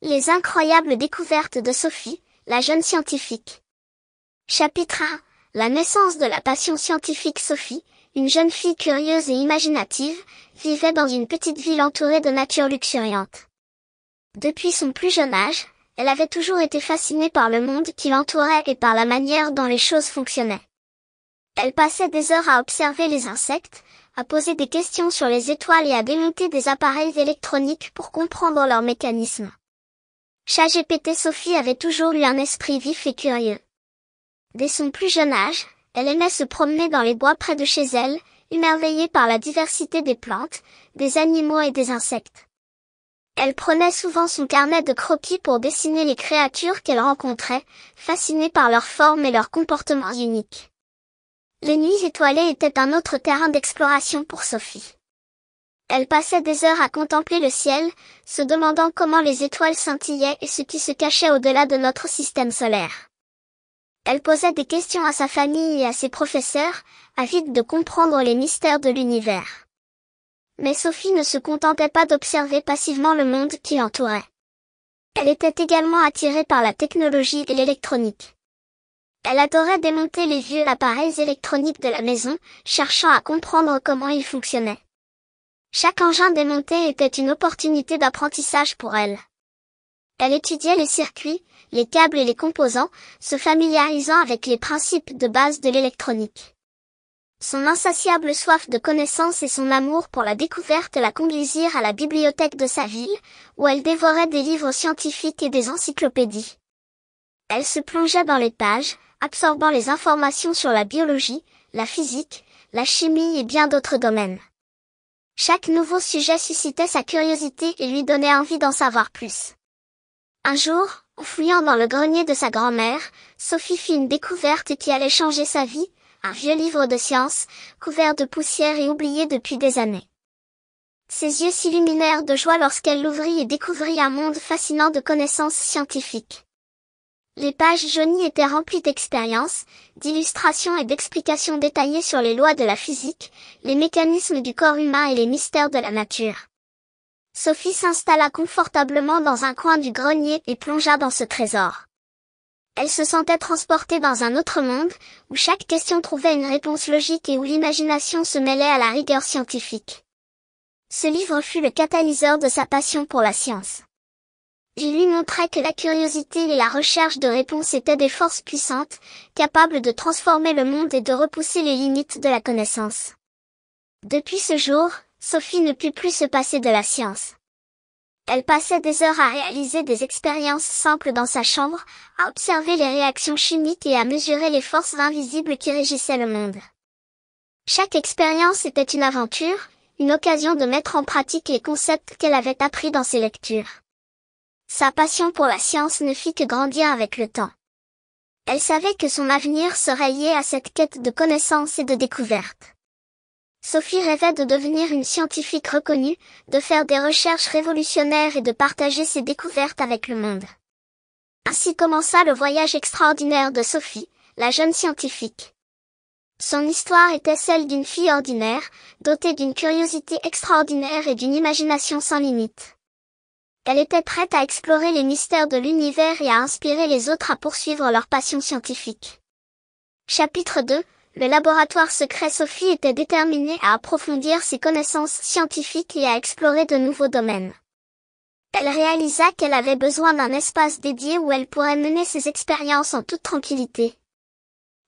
Les incroyables découvertes de Sophie, la jeune scientifique. Chapitre 1. La naissance de la passion scientifique. Sophie, une jeune fille curieuse et imaginative, vivait dans une petite ville entourée de nature luxuriante. Depuis son plus jeune âge, elle avait toujours été fascinée par le monde qui l'entourait et par la manière dont les choses fonctionnaient. Elle passait des heures à observer les insectes, à poser des questions sur les étoiles et à démonter des appareils électroniques pour comprendre leurs mécanismes. ChatGPT. Sophie avait toujours eu un esprit vif et curieux. Dès son plus jeune âge, elle aimait se promener dans les bois près de chez elle, émerveillée par la diversité des plantes, des animaux et des insectes. Elle prenait souvent son carnet de croquis pour dessiner les créatures qu'elle rencontrait, fascinée par leurs formes et leurs comportements uniques. Les nuits étoilées étaient un autre terrain d'exploration pour Sophie. Elle passait des heures à contempler le ciel, se demandant comment les étoiles scintillaient et ce qui se cachait au-delà de notre système solaire. Elle posait des questions à sa famille et à ses professeurs, avide de comprendre les mystères de l'univers. Mais Sophie ne se contentait pas d'observer passivement le monde qui l'entourait. Elle était également attirée par la technologie et l'électronique. Elle adorait démonter les vieux appareils électroniques de la maison, cherchant à comprendre comment ils fonctionnaient. Chaque engin démonté était une opportunité d'apprentissage pour elle. Elle étudiait les circuits, les câbles et les composants, se familiarisant avec les principes de base de l'électronique. Son insatiable soif de connaissance et son amour pour la découverte la conduisirent à la bibliothèque de sa ville, où elle dévorait des livres scientifiques et des encyclopédies. Elle se plongeait dans les pages, absorbant les informations sur la biologie, la physique, la chimie et bien d'autres domaines. Chaque nouveau sujet suscitait sa curiosité et lui donnait envie d'en savoir plus. Un jour, en fouillant dans le grenier de sa grand-mère, Sophie fit une découverte qui allait changer sa vie, un vieux livre de sciences, couvert de poussière et oublié depuis des années. Ses yeux s'illuminèrent de joie lorsqu'elle l'ouvrit et découvrit un monde fascinant de connaissances scientifiques. Les pages jaunies étaient remplies d'expériences, d'illustrations et d'explications détaillées sur les lois de la physique, les mécanismes du corps humain et les mystères de la nature. Sophie s'installa confortablement dans un coin du grenier et plongea dans ce trésor. Elle se sentait transportée dans un autre monde, où chaque question trouvait une réponse logique et où l'imagination se mêlait à la rigueur scientifique. Ce livre fut le catalyseur de sa passion pour la science. Il lui montrait que la curiosité et la recherche de réponses étaient des forces puissantes, capables de transformer le monde et de repousser les limites de la connaissance. Depuis ce jour, Sophie ne put plus se passer de la science. Elle passait des heures à réaliser des expériences simples dans sa chambre, à observer les réactions chimiques et à mesurer les forces invisibles qui régissaient le monde. Chaque expérience était une aventure, une occasion de mettre en pratique les concepts qu'elle avait appris dans ses lectures. Sa passion pour la science ne fit que grandir avec le temps. Elle savait que son avenir serait lié à cette quête de connaissances et de découvertes. Sophie rêvait de devenir une scientifique reconnue, de faire des recherches révolutionnaires et de partager ses découvertes avec le monde. Ainsi commença le voyage extraordinaire de Sophie, la jeune scientifique. Son histoire était celle d'une fille ordinaire, dotée d'une curiosité extraordinaire et d'une imagination sans limite. Elle était prête à explorer les mystères de l'univers et à inspirer les autres à poursuivre leur passion scientifique. Chapitre 2. Le laboratoire secret. Sophie était déterminée à approfondir ses connaissances scientifiques et à explorer de nouveaux domaines. Elle réalisa qu'elle avait besoin d'un espace dédié où elle pourrait mener ses expériences en toute tranquillité.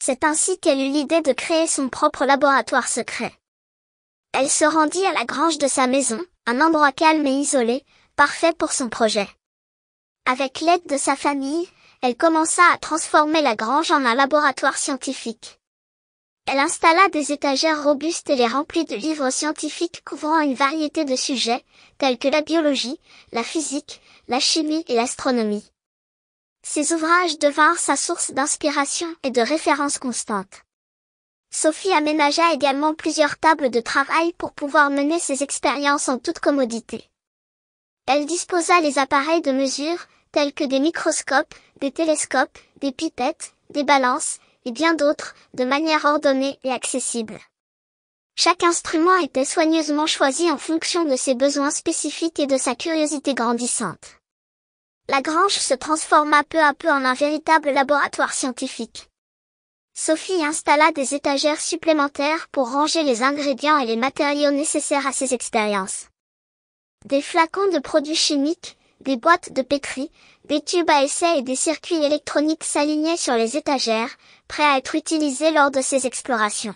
C'est ainsi qu'elle eut l'idée de créer son propre laboratoire secret. Elle se rendit à la grange de sa maison, un endroit calme et isolé, parfait pour son projet. Avec l'aide de sa famille, elle commença à transformer la grange en un laboratoire scientifique. Elle installa des étagères robustes et les remplit de livres scientifiques couvrant une variété de sujets, tels que la biologie, la physique, la chimie et l'astronomie. Ces ouvrages devinrent sa source d'inspiration et de référence constante. Sophie aménagea également plusieurs tables de travail pour pouvoir mener ses expériences en toute commodité. Elle disposa les appareils de mesure, tels que des microscopes, des télescopes, des pipettes, des balances, et bien d'autres, de manière ordonnée et accessible. Chaque instrument était soigneusement choisi en fonction de ses besoins spécifiques et de sa curiosité grandissante. La grange se transforma peu à peu en un véritable laboratoire scientifique. Sophie installa des étagères supplémentaires pour ranger les ingrédients et les matériaux nécessaires à ses expériences. Des flacons de produits chimiques, des boîtes de pétri, des tubes à essai et des circuits électroniques s'alignaient sur les étagères, prêts à être utilisés lors de ses explorations.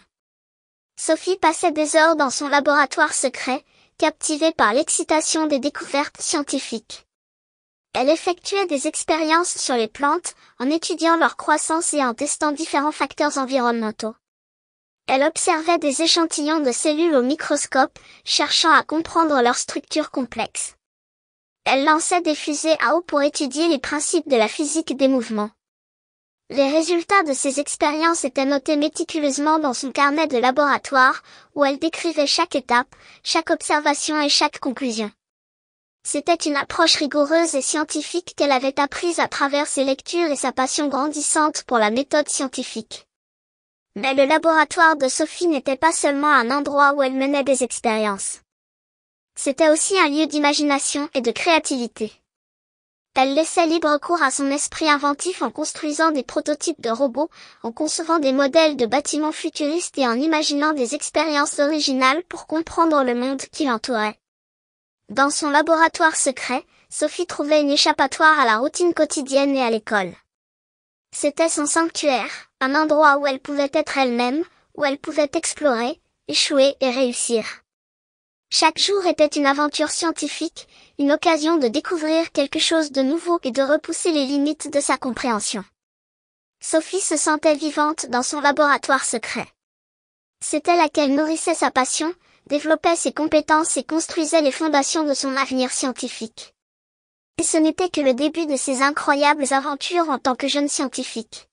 Sophie passait des heures dans son laboratoire secret, captivée par l'excitation des découvertes scientifiques. Elle effectuait des expériences sur les plantes, en étudiant leur croissance et en testant différents facteurs environnementaux. Elle observait des échantillons de cellules au microscope, cherchant à comprendre leur structure complexe. Elle lançait des fusées à eau pour étudier les principes de la physique des mouvements. Les résultats de ces expériences étaient notés méticuleusement dans son carnet de laboratoire, où elle décrivait chaque étape, chaque observation et chaque conclusion. C'était une approche rigoureuse et scientifique qu'elle avait apprise à travers ses lectures et sa passion grandissante pour la méthode scientifique. Mais le laboratoire de Sophie n'était pas seulement un endroit où elle menait des expériences. C'était aussi un lieu d'imagination et de créativité. Elle laissait libre cours à son esprit inventif en construisant des prototypes de robots, en concevant des modèles de bâtiments futuristes et en imaginant des expériences originales pour comprendre le monde qui l'entourait. Dans son laboratoire secret, Sophie trouvait une échappatoire à la routine quotidienne et à l'école. C'était son sanctuaire, un endroit où elle pouvait être elle-même, où elle pouvait explorer, échouer et réussir. Chaque jour était une aventure scientifique, une occasion de découvrir quelque chose de nouveau et de repousser les limites de sa compréhension. Sophie se sentait vivante dans son laboratoire secret. C'était là qu'elle nourrissait sa passion, développait ses compétences et construisait les fondations de son avenir scientifique. Et ce n'était que le début de ses incroyables aventures en tant que jeune scientifique.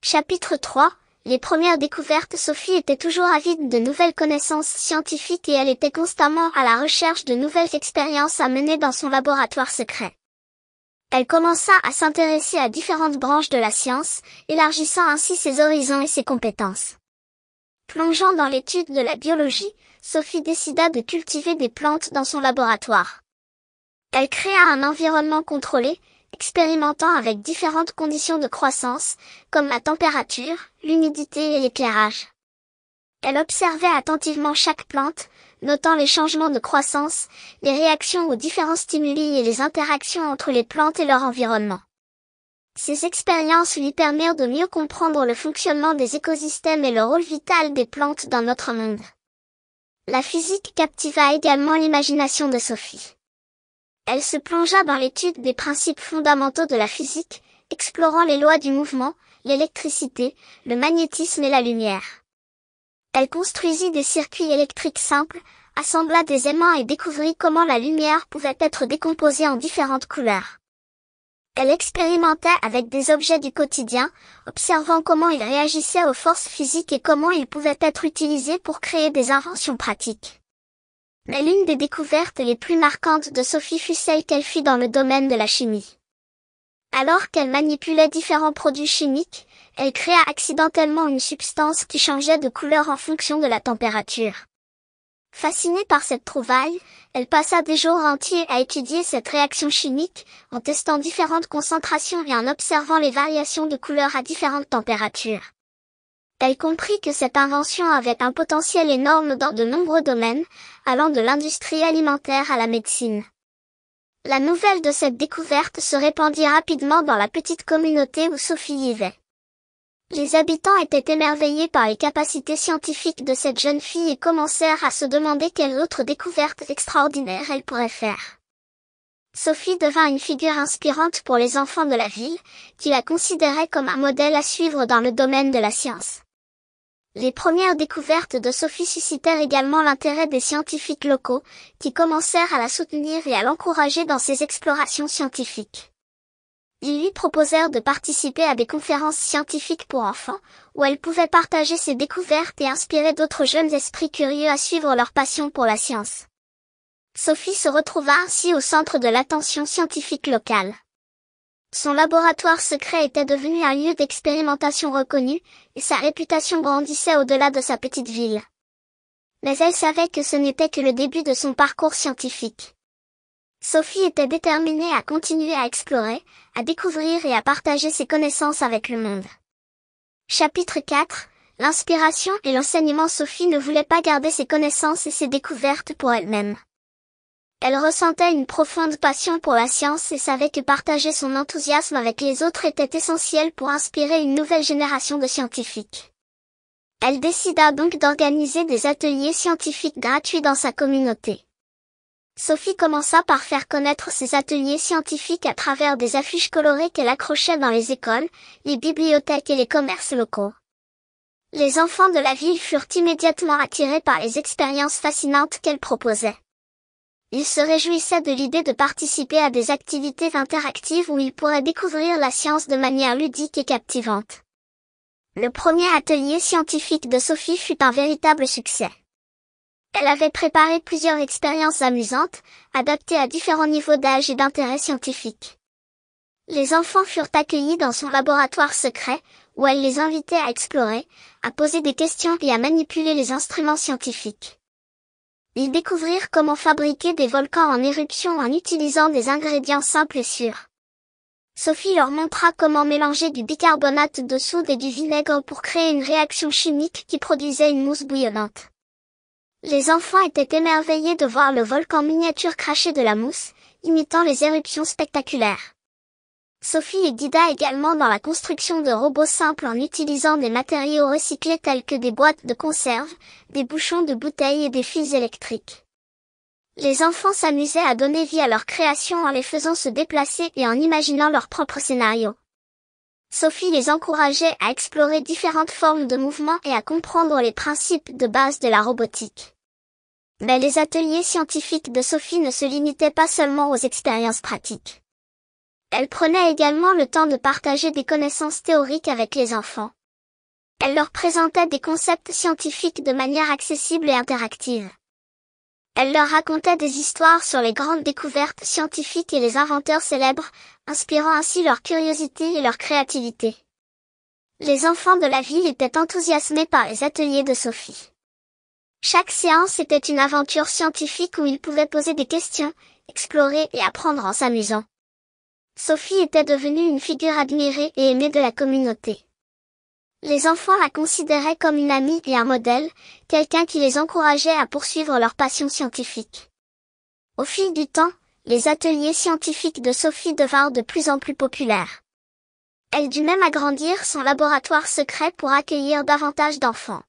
Chapitre 3. Les premières découvertes. Sophie était toujours avide de nouvelles connaissances scientifiques et elle était constamment à la recherche de nouvelles expériences à mener dans son laboratoire secret. Elle commença à s'intéresser à différentes branches de la science, élargissant ainsi ses horizons et ses compétences. Plongeant dans l'étude de la biologie, Sophie décida de cultiver des plantes dans son laboratoire. Elle créa un environnement contrôlé, expérimentant avec différentes conditions de croissance, comme la température, l'humidité et l'éclairage. Elle observait attentivement chaque plante, notant les changements de croissance, les réactions aux différents stimuli et les interactions entre les plantes et leur environnement. Ces expériences lui permirent de mieux comprendre le fonctionnement des écosystèmes et le rôle vital des plantes dans notre monde. La physique captiva également l'imagination de Sophie. Elle se plongea dans l'étude des principes fondamentaux de la physique, explorant les lois du mouvement, l'électricité, le magnétisme et la lumière. Elle construisit des circuits électriques simples, assembla des aimants et découvrit comment la lumière pouvait être décomposée en différentes couleurs. Elle expérimentait avec des objets du quotidien, observant comment ils réagissaient aux forces physiques et comment ils pouvaient être utilisés pour créer des inventions pratiques. Mais l'une des découvertes les plus marquantes de Sophie fut celle qu'elle fit dans le domaine de la chimie. Alors qu'elle manipulait différents produits chimiques, elle créa accidentellement une substance qui changeait de couleur en fonction de la température. Fascinée par cette trouvaille, elle passa des jours entiers à étudier cette réaction chimique, en testant différentes concentrations et en observant les variations de couleurs à différentes températures. Elle comprit que cette invention avait un potentiel énorme dans de nombreux domaines, allant de l'industrie alimentaire à la médecine. La nouvelle de cette découverte se répandit rapidement dans la petite communauté où Sophie vivait. Les habitants étaient émerveillés par les capacités scientifiques de cette jeune fille et commencèrent à se demander quelles autres découvertes extraordinaires elle pourrait faire. Sophie devint une figure inspirante pour les enfants de la ville, qui la considéraient comme un modèle à suivre dans le domaine de la science. Les premières découvertes de Sophie suscitèrent également l'intérêt des scientifiques locaux, qui commencèrent à la soutenir et à l'encourager dans ses explorations scientifiques. Ils lui proposèrent de participer à des conférences scientifiques pour enfants, où elle pouvait partager ses découvertes et inspirer d'autres jeunes esprits curieux à suivre leur passion pour la science. Sophie se retrouva ainsi au centre de l'attention scientifique locale. Son laboratoire secret était devenu un lieu d'expérimentation reconnu, et sa réputation grandissait au-delà de sa petite ville. Mais elle savait que ce n'était que le début de son parcours scientifique. Sophie était déterminée à continuer à explorer, à découvrir et à partager ses connaissances avec le monde. Chapitre 4. L'inspiration et l'enseignement. Sophie ne voulait pas garder ses connaissances et ses découvertes pour elle-même. Elle ressentait une profonde passion pour la science et savait que partager son enthousiasme avec les autres était essentiel pour inspirer une nouvelle génération de scientifiques. Elle décida donc d'organiser des ateliers scientifiques gratuits dans sa communauté. Sophie commença par faire connaître ses ateliers scientifiques à travers des affiches colorées qu'elle accrochait dans les écoles, les bibliothèques et les commerces locaux. Les enfants de la ville furent immédiatement attirés par les expériences fascinantes qu'elle proposait. Ils se réjouissaient de l'idée de participer à des activités interactives où ils pourraient découvrir la science de manière ludique et captivante. Le premier atelier scientifique de Sophie fut un véritable succès. Elle avait préparé plusieurs expériences amusantes, adaptées à différents niveaux d'âge et d'intérêt scientifique. Les enfants furent accueillis dans son laboratoire secret, où elle les invitait à explorer, à poser des questions et à manipuler les instruments scientifiques. Ils découvrirent comment fabriquer des volcans en éruption en utilisant des ingrédients simples et sûrs. Sophie leur montra comment mélanger du bicarbonate de soude et du vinaigre pour créer une réaction chimique qui produisait une mousse bouillonnante. Les enfants étaient émerveillés de voir le volcan miniature cracher de la mousse, imitant les éruptions spectaculaires. Sophie les guida également dans la construction de robots simples en utilisant des matériaux recyclés tels que des boîtes de conserve, des bouchons de bouteilles et des fils électriques. Les enfants s'amusaient à donner vie à leur création en les faisant se déplacer et en imaginant leurs propres scénarios. Sophie les encourageait à explorer différentes formes de mouvement et à comprendre les principes de base de la robotique. Mais les ateliers scientifiques de Sophie ne se limitaient pas seulement aux expériences pratiques. Elle prenait également le temps de partager des connaissances théoriques avec les enfants. Elle leur présentait des concepts scientifiques de manière accessible et interactive. Elle leur racontait des histoires sur les grandes découvertes scientifiques et les inventeurs célèbres, inspirant ainsi leur curiosité et leur créativité. Les enfants de la ville étaient enthousiasmés par les ateliers de Sophie. Chaque séance était une aventure scientifique où ils pouvaient poser des questions, explorer et apprendre en s'amusant. Sophie était devenue une figure admirée et aimée de la communauté. Les enfants la considéraient comme une amie et un modèle, quelqu'un qui les encourageait à poursuivre leur passion scientifique. Au fil du temps, les ateliers scientifiques de Sophie devinrent de plus en plus populaires. Elle dut même agrandir son laboratoire secret pour accueillir davantage d'enfants.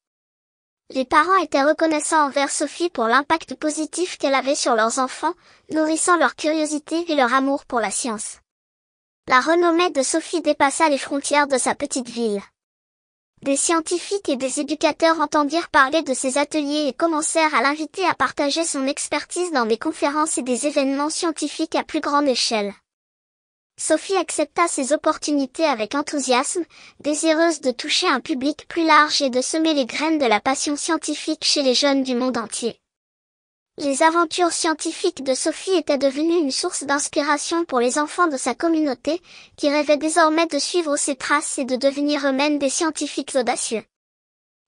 Les parents étaient reconnaissants envers Sophie pour l'impact positif qu'elle avait sur leurs enfants, nourrissant leur curiosité et leur amour pour la science. La renommée de Sophie dépassa les frontières de sa petite ville. Des scientifiques et des éducateurs entendirent parler de ses ateliers et commencèrent à l'inviter à partager son expertise dans des conférences et des événements scientifiques à plus grande échelle. Sophie accepta ces opportunités avec enthousiasme, désireuse de toucher un public plus large et de semer les graines de la passion scientifique chez les jeunes du monde entier. Les aventures scientifiques de Sophie étaient devenues une source d'inspiration pour les enfants de sa communauté, qui rêvaient désormais de suivre ses traces et de devenir eux-mêmes des scientifiques audacieux.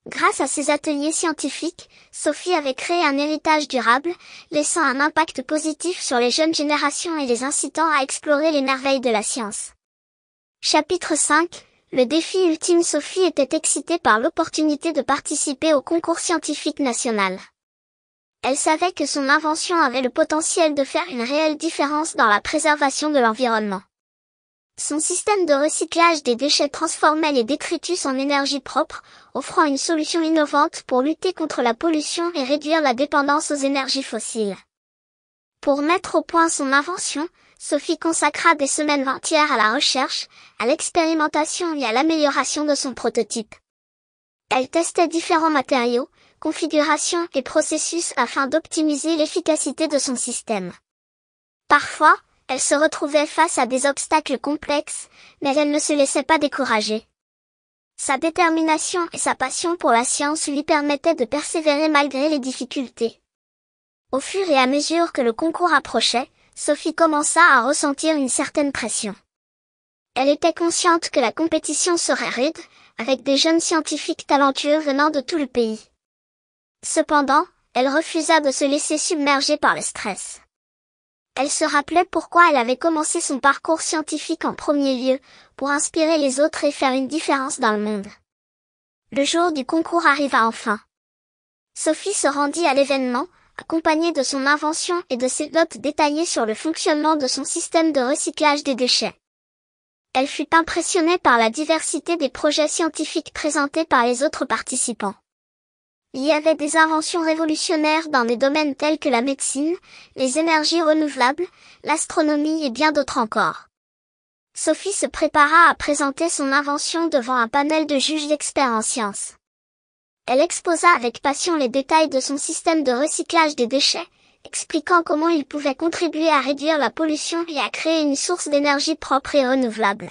Grâce à ces ateliers scientifiques, Sophie avait créé un héritage durable, laissant un impact positif sur les jeunes générations et les incitant à explorer les merveilles de la science. Chapitre 5. Le défi ultime. Sophie était excitée par l'opportunité de participer au concours scientifique national. Elle savait que son invention avait le potentiel de faire une réelle différence dans la préservation de l'environnement. Son système de recyclage des déchets transformait les détritus en énergie propre, offrant une solution innovante pour lutter contre la pollution et réduire la dépendance aux énergies fossiles. Pour mettre au point son invention, Sophie consacra des semaines entières à la recherche, à l'expérimentation et à l'amélioration de son prototype. Elle testait différents matériaux, configurations et processus afin d'optimiser l'efficacité de son système. Parfois, elle se retrouvait face à des obstacles complexes, mais elle ne se laissait pas décourager. Sa détermination et sa passion pour la science lui permettaient de persévérer malgré les difficultés. Au fur et à mesure que le concours approchait, Sophie commença à ressentir une certaine pression. Elle était consciente que la compétition serait rude, avec des jeunes scientifiques talentueux venant de tout le pays. Cependant, elle refusa de se laisser submerger par le stress. Elle se rappelait pourquoi elle avait commencé son parcours scientifique en premier lieu, pour inspirer les autres et faire une différence dans le monde. Le jour du concours arriva enfin. Sophie se rendit à l'événement, accompagnée de son invention et de ses notes détaillées sur le fonctionnement de son système de recyclage des déchets. Elle fut impressionnée par la diversité des projets scientifiques présentés par les autres participants. Il y avait des inventions révolutionnaires dans des domaines tels que la médecine, les énergies renouvelables, l'astronomie et bien d'autres encore. Sophie se prépara à présenter son invention devant un panel de juges experts en sciences. Elle exposa avec passion les détails de son système de recyclage des déchets, expliquant comment il pouvait contribuer à réduire la pollution et à créer une source d'énergie propre et renouvelable.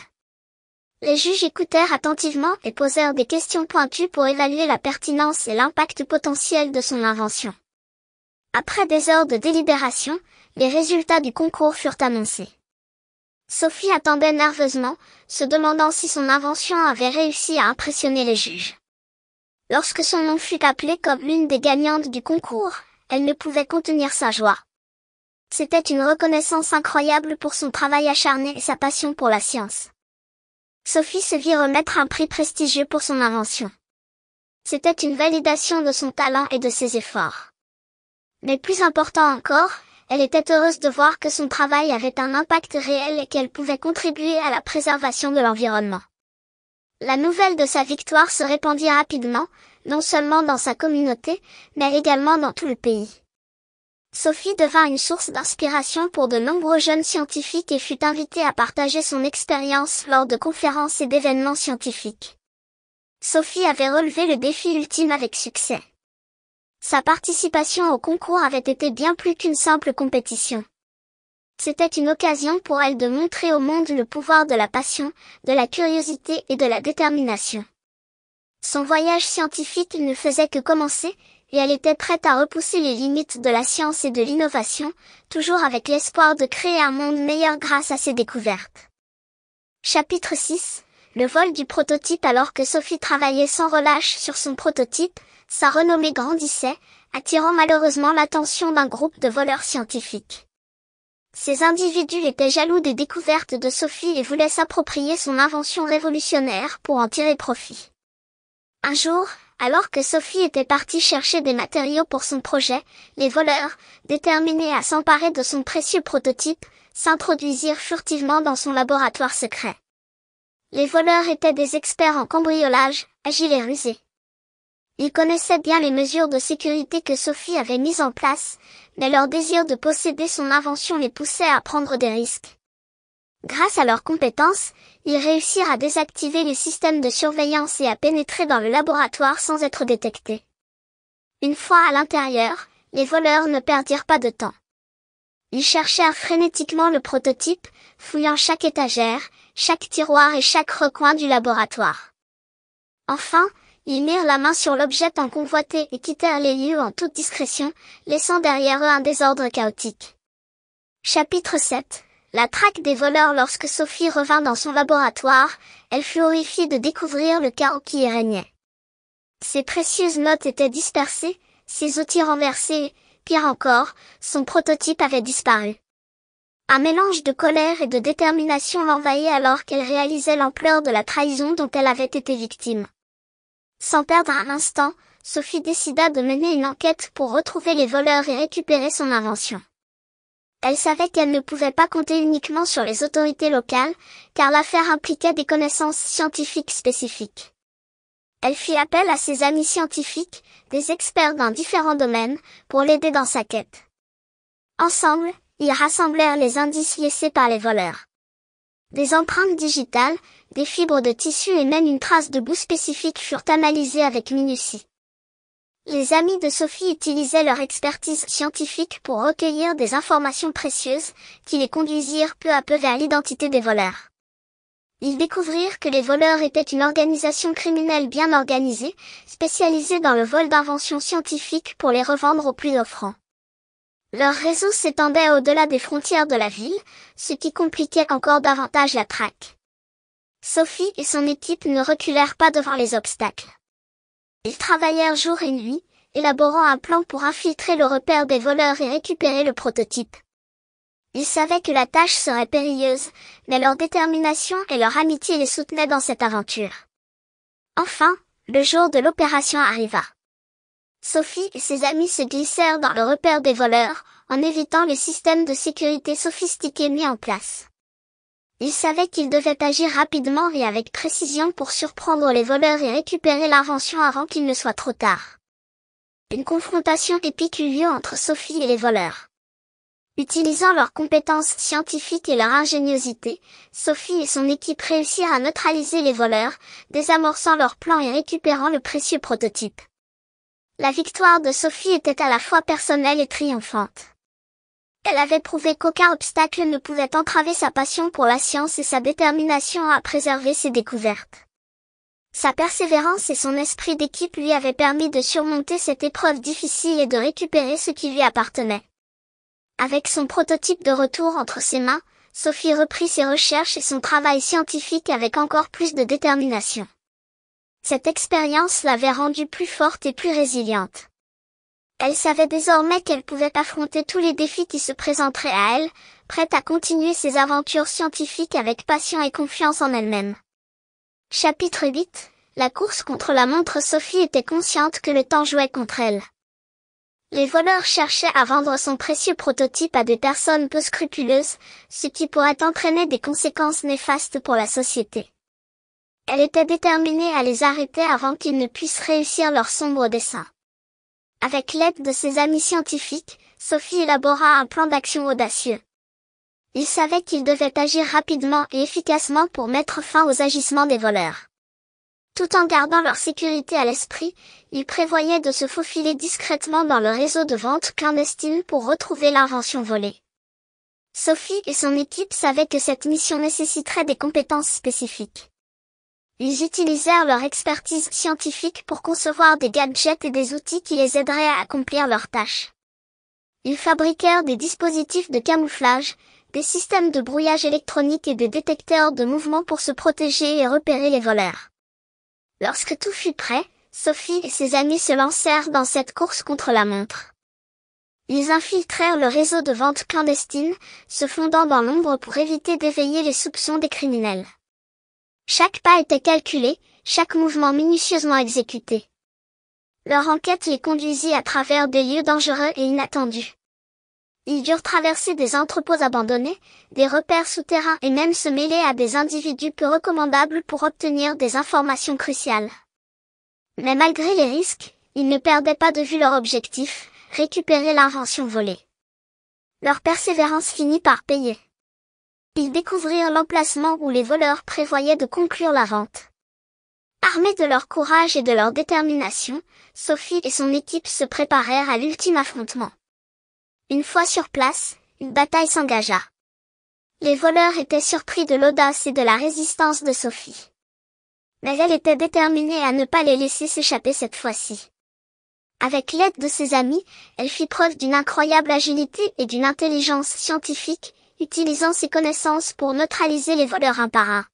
Les juges écoutèrent attentivement et posèrent des questions pointues pour évaluer la pertinence et l'impact potentiel de son invention. Après des heures de délibération, les résultats du concours furent annoncés. Sophie attendait nerveusement, se demandant si son invention avait réussi à impressionner les juges. Lorsque son nom fut appelé comme l'une des gagnantes du concours, elle ne pouvait contenir sa joie. C'était une reconnaissance incroyable pour son travail acharné et sa passion pour la science. Sophie se vit remettre un prix prestigieux pour son invention. C'était une validation de son talent et de ses efforts. Mais plus important encore, elle était heureuse de voir que son travail avait un impact réel et qu'elle pouvait contribuer à la préservation de l'environnement. La nouvelle de sa victoire se répandit rapidement, non seulement dans sa communauté, mais également dans tout le pays. Sophie devint une source d'inspiration pour de nombreux jeunes scientifiques et fut invitée à partager son expérience lors de conférences et d'événements scientifiques. Sophie avait relevé le défi ultime avec succès. Sa participation au concours avait été bien plus qu'une simple compétition. C'était une occasion pour elle de montrer au monde le pouvoir de la passion, de la curiosité et de la détermination. Son voyage scientifique ne faisait que commencer, et elle était prête à repousser les limites de la science et de l'innovation, toujours avec l'espoir de créer un monde meilleur grâce à ses découvertes. Chapitre 6. Le vol du prototype. Alors que Sophie travaillait sans relâche sur son prototype, sa renommée grandissait, attirant malheureusement l'attention d'un groupe de voleurs scientifiques. Ces individus étaient jaloux des découvertes de Sophie et voulaient s'approprier son invention révolutionnaire pour en tirer profit. Un jour, alors que Sophie était partie chercher des matériaux pour son projet, les voleurs, déterminés à s'emparer de son précieux prototype, s'introduisirent furtivement dans son laboratoire secret. Les voleurs étaient des experts en cambriolage, agiles et rusés. Ils connaissaient bien les mesures de sécurité que Sophie avait mises en place, mais leur désir de posséder son invention les poussait à prendre des risques. Grâce à leurs compétences, ils réussirent à désactiver les systèmes de surveillance et à pénétrer dans le laboratoire sans être détectés. Une fois à l'intérieur, les voleurs ne perdirent pas de temps. Ils cherchèrent frénétiquement le prototype, fouillant chaque étagère, chaque tiroir et chaque recoin du laboratoire. Enfin, ils mirent la main sur l'objet tant convoité et quittèrent les lieux en toute discrétion, laissant derrière eux un désordre chaotique. Chapitre 7. La traque des voleurs. Lorsque Sophie revint dans son laboratoire, elle fut horrifiée de découvrir le chaos qui y régnait. Ses précieuses notes étaient dispersées, ses outils renversés et, pire encore, son prototype avait disparu. Un mélange de colère et de détermination l'envahit alors qu'elle réalisait l'ampleur de la trahison dont elle avait été victime. Sans perdre un instant, Sophie décida de mener une enquête pour retrouver les voleurs et récupérer son invention. Elle savait qu'elle ne pouvait pas compter uniquement sur les autorités locales, car l'affaire impliquait des connaissances scientifiques spécifiques. Elle fit appel à ses amis scientifiques, des experts dans différents domaines, pour l'aider dans sa quête. Ensemble, ils rassemblèrent les indices laissés par les voleurs. Des empreintes digitales, des fibres de tissu et même une trace de boue spécifique furent analysées avec minutie. Les amis de Sophie utilisaient leur expertise scientifique pour recueillir des informations précieuses, qui les conduisirent peu à peu vers l'identité des voleurs. Ils découvrirent que les voleurs étaient une organisation criminelle bien organisée, spécialisée dans le vol d'inventions scientifiques pour les revendre aux plus offrants. Leur réseau s'étendait au-delà des frontières de la ville, ce qui compliquait encore davantage la traque. Sophie et son équipe ne reculèrent pas devant les obstacles. Ils travaillèrent jour et nuit, élaborant un plan pour infiltrer le repère des voleurs et récupérer le prototype. Ils savaient que la tâche serait périlleuse, mais leur détermination et leur amitié les soutenaient dans cette aventure. Enfin, le jour de l'opération arriva. Sophie et ses amis se glissèrent dans le repère des voleurs, en évitant les systèmes de sécurité sophistiqués mis en place. Ils savaient qu'ils devaient agir rapidement et avec précision pour surprendre les voleurs et récupérer l'invention avant qu'il ne soit trop tard. Une confrontation épique eut lieu entre Sophie et les voleurs. Utilisant leurs compétences scientifiques et leur ingéniosité, Sophie et son équipe réussirent à neutraliser les voleurs, désamorçant leur plan et récupérant le précieux prototype. La victoire de Sophie était à la fois personnelle et triomphante. Elle avait prouvé qu'aucun obstacle ne pouvait entraver sa passion pour la science et sa détermination à préserver ses découvertes. Sa persévérance et son esprit d'équipe lui avaient permis de surmonter cette épreuve difficile et de récupérer ce qui lui appartenait. Avec son prototype de retour entre ses mains, Sophie reprit ses recherches et son travail scientifique avec encore plus de détermination. Cette expérience l'avait rendue plus forte et plus résiliente. Elle savait désormais qu'elle pouvait affronter tous les défis qui se présenteraient à elle, prête à continuer ses aventures scientifiques avec passion et confiance en elle-même. Chapitre 8. La course contre la montre. Sophie était consciente que le temps jouait contre elle. Les voleurs cherchaient à vendre son précieux prototype à des personnes peu scrupuleuses, ce qui pourrait entraîner des conséquences néfastes pour la société. Elle était déterminée à les arrêter avant qu'ils ne puissent réussir leur sombre dessein. Avec l'aide de ses amis scientifiques, Sophie élabora un plan d'action audacieux. Ils savaient qu'ils devaient agir rapidement et efficacement pour mettre fin aux agissements des voleurs. Tout en gardant leur sécurité à l'esprit, ils prévoyaient de se faufiler discrètement dans le réseau de vente clandestine pour retrouver l'invention volée. Sophie et son équipe savaient que cette mission nécessiterait des compétences spécifiques. Ils utilisèrent leur expertise scientifique pour concevoir des gadgets et des outils qui les aideraient à accomplir leurs tâches. Ils fabriquèrent des dispositifs de camouflage, des systèmes de brouillage électronique et des détecteurs de mouvement pour se protéger et repérer les voleurs. Lorsque tout fut prêt, Sophie et ses amis se lancèrent dans cette course contre la montre. Ils infiltrèrent le réseau de vente clandestine, se fondant dans l'ombre pour éviter d'éveiller les soupçons des criminels. Chaque pas était calculé, chaque mouvement minutieusement exécuté. Leur enquête les conduisit à travers des lieux dangereux et inattendus. Ils durent traverser des entrepôts abandonnés, des repères souterrains et même se mêler à des individus peu recommandables pour obtenir des informations cruciales. Mais malgré les risques, ils ne perdaient pas de vue leur objectif, récupérer l'invention volée. Leur persévérance finit par payer. Ils découvrirent l'emplacement où les voleurs prévoyaient de conclure la vente. Armés de leur courage et de leur détermination, Sophie et son équipe se préparèrent à l'ultime affrontement. Une fois sur place, une bataille s'engagea. Les voleurs étaient surpris de l'audace et de la résistance de Sophie. Mais elle était déterminée à ne pas les laisser s'échapper cette fois-ci. Avec l'aide de ses amis, elle fit preuve d'une incroyable agilité et d'une intelligence scientifique, utilisant ses connaissances pour neutraliser les voleurs un par un.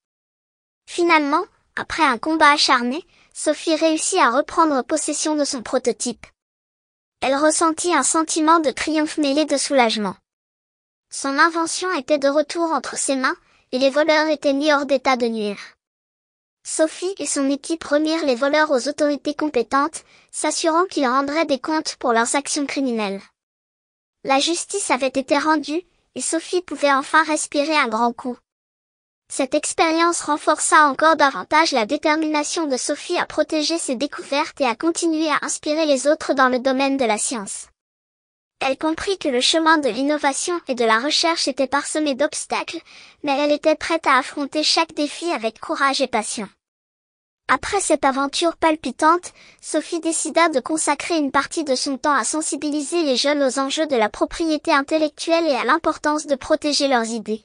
Finalement, après un combat acharné, Sophie réussit à reprendre possession de son prototype. Elle ressentit un sentiment de triomphe mêlé de soulagement. Son invention était de retour entre ses mains, et les voleurs étaient mis hors d'état de nuire. Sophie et son équipe remirent les voleurs aux autorités compétentes, s'assurant qu'ils rendraient des comptes pour leurs actions criminelles. La justice avait été rendue, et Sophie pouvait enfin respirer un grand coup. Cette expérience renforça encore davantage la détermination de Sophie à protéger ses découvertes et à continuer à inspirer les autres dans le domaine de la science. Elle comprit que le chemin de l'innovation et de la recherche était parsemé d'obstacles, mais elle était prête à affronter chaque défi avec courage et passion. Après cette aventure palpitante, Sophie décida de consacrer une partie de son temps à sensibiliser les jeunes aux enjeux de la propriété intellectuelle et à l'importance de protéger leurs idées.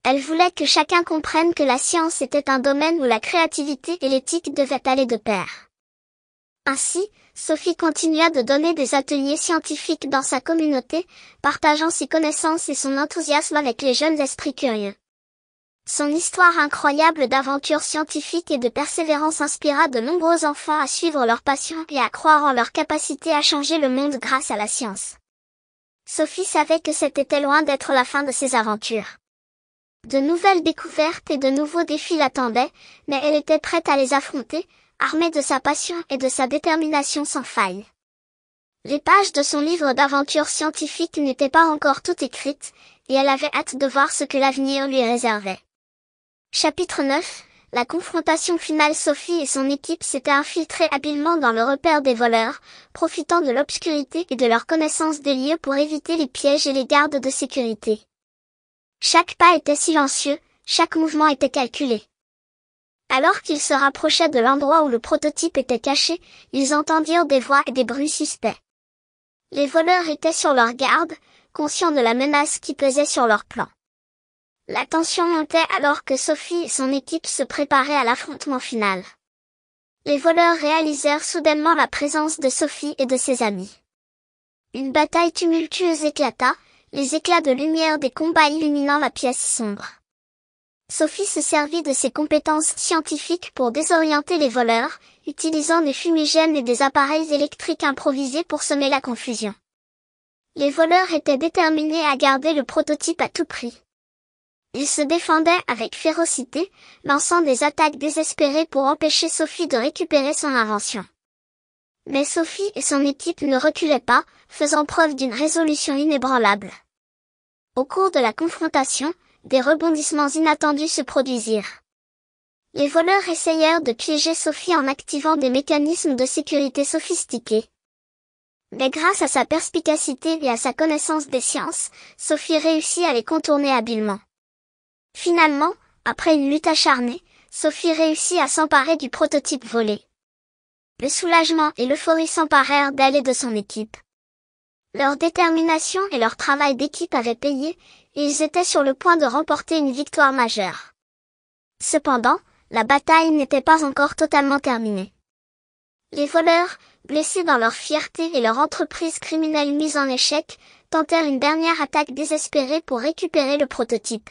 Elle voulait que chacun comprenne que la science était un domaine où la créativité et l'éthique devaient aller de pair. Ainsi, Sophie continua de donner des ateliers scientifiques dans sa communauté, partageant ses connaissances et son enthousiasme avec les jeunes esprits curieux. Son histoire incroyable d'aventure scientifique et de persévérance inspira de nombreux enfants à suivre leur passion et à croire en leur capacité à changer le monde grâce à la science. Sophie savait que c'était loin d'être la fin de ses aventures. De nouvelles découvertes et de nouveaux défis l'attendaient, mais elle était prête à les affronter, armée de sa passion et de sa détermination sans faille. Les pages de son livre d'aventures scientifiques n'étaient pas encore toutes écrites, et elle avait hâte de voir ce que l'avenir lui réservait. Chapitre 9. La confrontation finale. Sophie et son équipe s'étaient infiltrés habilement dans le repère des voleurs, profitant de l'obscurité et de leur connaissance des lieux pour éviter les pièges et les gardes de sécurité. Chaque pas était silencieux, chaque mouvement était calculé. Alors qu'ils se rapprochaient de l'endroit où le prototype était caché, ils entendirent des voix et des bruits suspects. Les voleurs étaient sur leur garde, conscients de la menace qui pesait sur leur plan. La tension montait alors que Sophie et son équipe se préparaient à l'affrontement final. Les voleurs réalisèrent soudainement la présence de Sophie et de ses amis. Une bataille tumultueuse éclata, les éclats de lumière des combats illuminant la pièce sombre. Sophie se servit de ses compétences scientifiques pour désorienter les voleurs, utilisant des fumigènes et des appareils électriques improvisés pour semer la confusion. Les voleurs étaient déterminés à garder le prototype à tout prix. Ils se défendaient avec férocité, lançant des attaques désespérées pour empêcher Sophie de récupérer son invention. Mais Sophie et son équipe ne reculaient pas, faisant preuve d'une résolution inébranlable. Au cours de la confrontation, des rebondissements inattendus se produisirent. Les voleurs essayèrent de piéger Sophie en activant des mécanismes de sécurité sophistiqués. Mais grâce à sa perspicacité et à sa connaissance des sciences, Sophie réussit à les contourner habilement. Finalement, après une lutte acharnée, Sophie réussit à s'emparer du prototype volé. Le soulagement et l'euphorie s'emparèrent d'elle et de son équipe. Leur détermination et leur travail d'équipe avaient payé, et ils étaient sur le point de remporter une victoire majeure. Cependant, la bataille n'était pas encore totalement terminée. Les voleurs, blessés dans leur fierté et leur entreprise criminelle mise en échec, tentèrent une dernière attaque désespérée pour récupérer le prototype.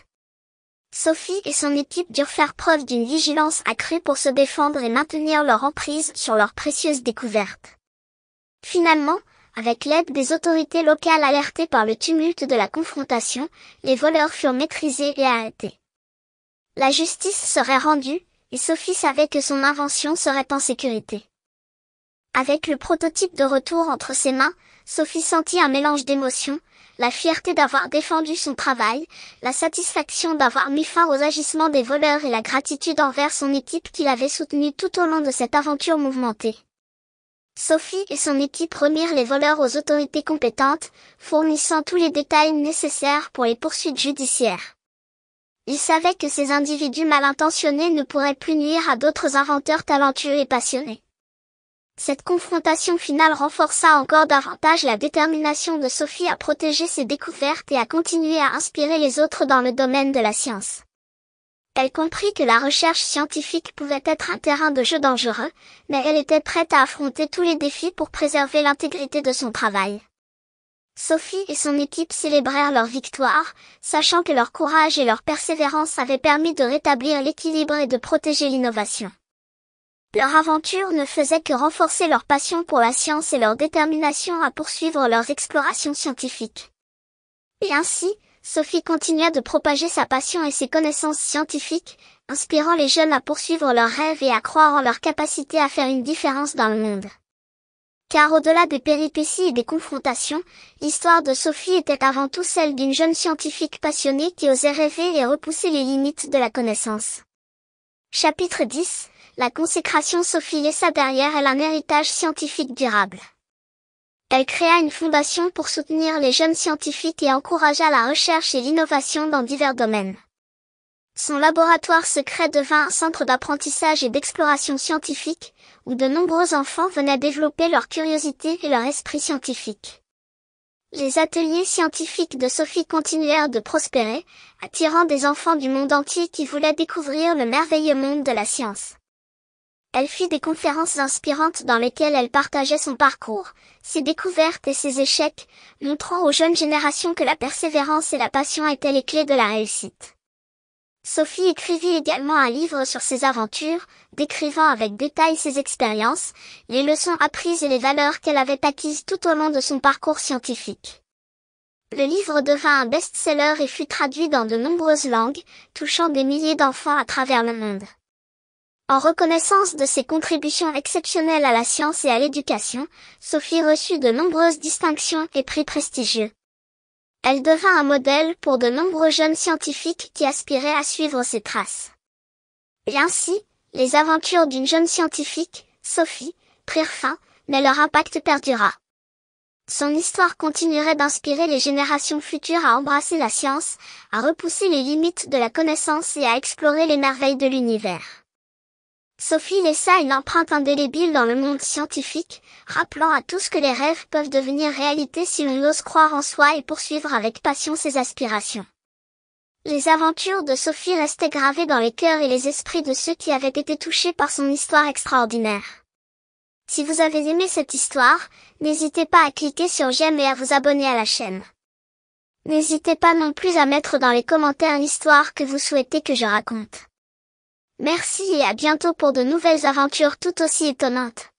Sophie et son équipe durent faire preuve d'une vigilance accrue pour se défendre et maintenir leur emprise sur leur précieuse découverte. Finalement, avec l'aide des autorités locales alertées par le tumulte de la confrontation, les voleurs furent maîtrisés et arrêtés. La justice serait rendue, et Sophie savait que son invention serait en sécurité. Avec le prototype de retour entre ses mains, Sophie sentit un mélange d'émotions, la fierté d'avoir défendu son travail, la satisfaction d'avoir mis fin aux agissements des voleurs et la gratitude envers son équipe qui l'avait soutenue tout au long de cette aventure mouvementée. Sophie et son équipe remirent les voleurs aux autorités compétentes, fournissant tous les détails nécessaires pour les poursuites judiciaires. Ils savaient que ces individus mal intentionnés ne pourraient plus nuire à d'autres inventeurs talentueux et passionnés. Cette confrontation finale renforça encore davantage la détermination de Sophie à protéger ses découvertes et à continuer à inspirer les autres dans le domaine de la science. Elle comprit que la recherche scientifique pouvait être un terrain de jeu dangereux, mais elle était prête à affronter tous les défis pour préserver l'intégrité de son travail. Sophie et son équipe célébrèrent leur victoire, sachant que leur courage et leur persévérance avaient permis de rétablir l'équilibre et de protéger l'innovation. Leur aventure ne faisait que renforcer leur passion pour la science et leur détermination à poursuivre leurs explorations scientifiques. Et ainsi, Sophie continua de propager sa passion et ses connaissances scientifiques, inspirant les jeunes à poursuivre leurs rêves et à croire en leur capacité à faire une différence dans le monde. Car au-delà des péripéties et des confrontations, l'histoire de Sophie était avant tout celle d'une jeune scientifique passionnée qui osait rêver et repousser les limites de la connaissance. Chapitre 10. La consécration. Sophie laissa derrière elle un héritage scientifique durable. Elle créa une fondation pour soutenir les jeunes scientifiques et encouragea la recherche et l'innovation dans divers domaines. Son laboratoire secret devint un centre d'apprentissage et d'exploration scientifique, où de nombreux enfants venaient développer leur curiosité et leur esprit scientifique. Les ateliers scientifiques de Sophie continuèrent de prospérer, attirant des enfants du monde entier qui voulaient découvrir le merveilleux monde de la science. Elle fit des conférences inspirantes dans lesquelles elle partageait son parcours, ses découvertes et ses échecs, montrant aux jeunes générations que la persévérance et la passion étaient les clés de la réussite. Sophie écrivit également un livre sur ses aventures, décrivant avec détail ses expériences, les leçons apprises et les valeurs qu'elle avait acquises tout au long de son parcours scientifique. Le livre devint un best-seller et fut traduit dans de nombreuses langues, touchant des milliers d'enfants à travers le monde. En reconnaissance de ses contributions exceptionnelles à la science et à l'éducation, Sophie reçut de nombreuses distinctions et prix prestigieux. Elle devint un modèle pour de nombreux jeunes scientifiques qui aspiraient à suivre ses traces. Et ainsi, les aventures d'une jeune scientifique, Sophie, prirent fin, mais leur impact perdura. Son histoire continuerait d'inspirer les générations futures à embrasser la science, à repousser les limites de la connaissance et à explorer les merveilles de l'univers. Sophie laissa une empreinte indélébile dans le monde scientifique, rappelant à tous que les rêves peuvent devenir réalité si l'on ose croire en soi et poursuivre avec passion ses aspirations. Les aventures de Sophie restaient gravées dans les cœurs et les esprits de ceux qui avaient été touchés par son histoire extraordinaire. Si vous avez aimé cette histoire, n'hésitez pas à cliquer sur j'aime et à vous abonner à la chaîne. N'hésitez pas non plus à mettre dans les commentaires l'histoire que vous souhaitez que je raconte. Merci et à bientôt pour de nouvelles aventures tout aussi étonnantes.